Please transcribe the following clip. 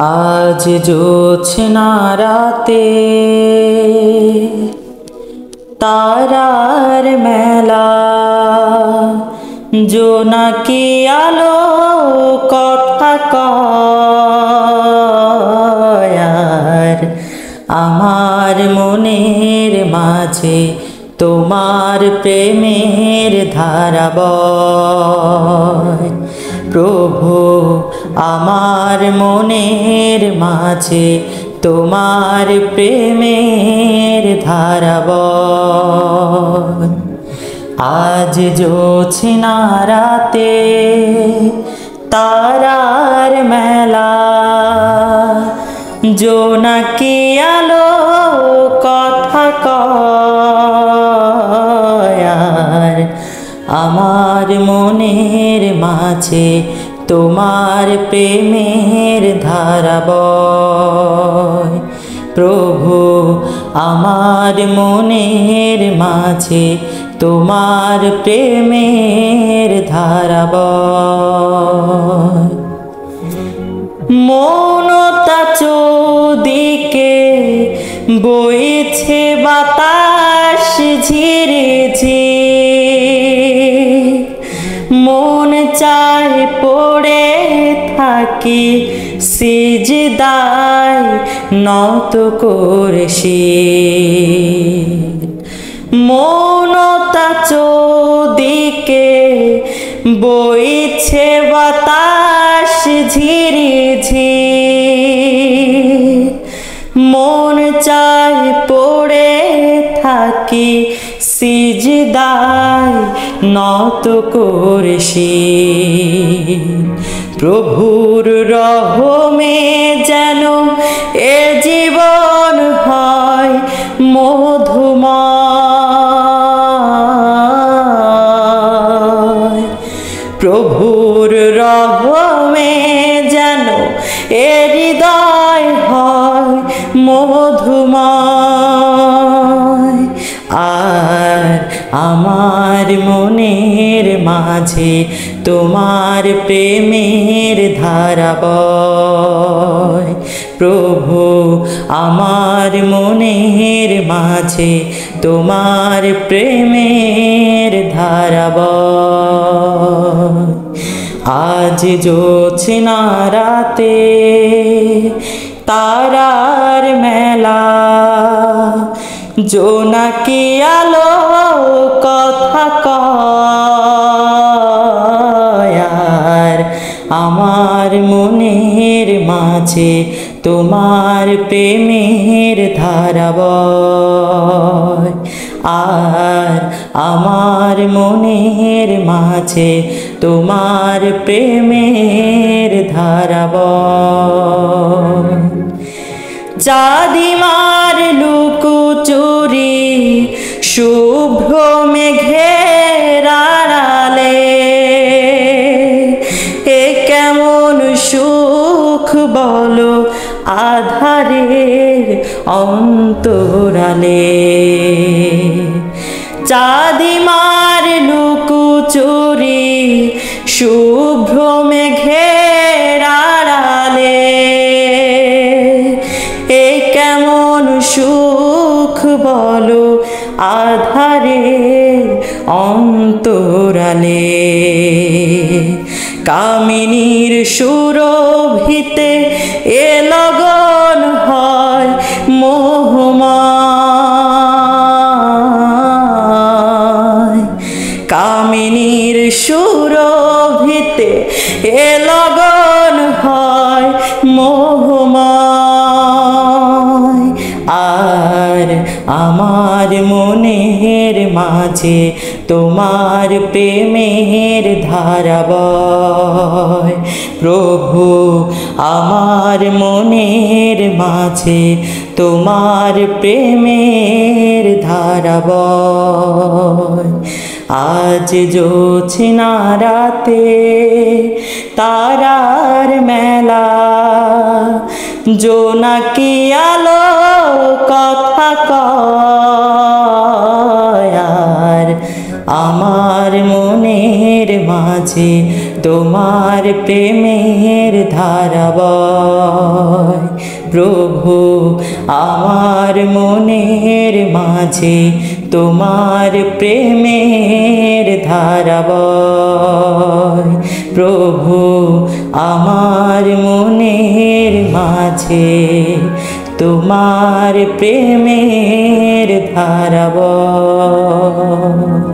आज জোছনা রাতে তারার মেলা, জোনাকি আলো কথা কয় আর আমার মনের মাঝে তোমার প্রেমের ধারা বয়। প্রভু আমার মনের মাঝে তোমার প্রেমের ধারা বয়। আজ জোছনা রাতে তারার মেলা, জোনাকি আলো কথা কয় আর আমার মনের মাঝে তোমার প্রেমের ধারা বয়। প্রভু আমার মনের মাঝে তোমার প্রেমের ধারা বয়। মৌনতা চৌদিকে বইছে বাতাস ঝিরে ঝির, মন চায় পড়ে থাকি সিজদায় নত করে শির। মৌনতা চৌদিকে বইছে বাতাস ঝিরে ঝির, মন চায় পড়ে থাকি সিজদায় নত করে শির। প্রভুর রহমে যেন এ জীবন হয় মধুময়। প্রভুর রহমে যেন এ হৃদয় হয় মধুময়। আর আমার মনের মাঝে তোমার প্রেমের ধারা বয়। প্রভু আমার মনের মাঝে তোমার প্রেমের ধারা বয়। আজ জোছনা রাতে তারার মেলা, জোনাকি আলো কথা কয় আর আমার মনের মাঝে তোমার প্রেমের ধারা বয়। আর আমার মনের মাঝে তোমার প্রেমের ধারা বয়। চাঁদিমার লুকোচুরি শুভ্র মেঘের আড়ালে, এ কেমন সুখ বলো আধারের অন্তরালে। চাঁদিমার লুকোচুরি শুভ্র মেঘের আড়ালে, এ কেমন সুখ বলো আধারের অন্তরালে। কামিনীর সুরভিতে এ লগন হয় মোহময়। কামিনীর সুরভিতে এ লগন হয় মোহময়। আর আমার মনের মাঝে তোমার প্রেমের ধারা বয়। প্রভু আমার মনের মাঝে তোমার প্রেমের ধারা বয়। আজ জোছনা রাতে তারার মেলা, জোনাকি আলো কথা কয় আর আমার মনের মাঝে তোমার প্রেমের ধারা বয়। প্রভু আমার মনের মাঝে তোমার প্রেমের ধারা বয়। প্রভু আমার মনের মাঝে তোমার প্রেমের ধারা বয়।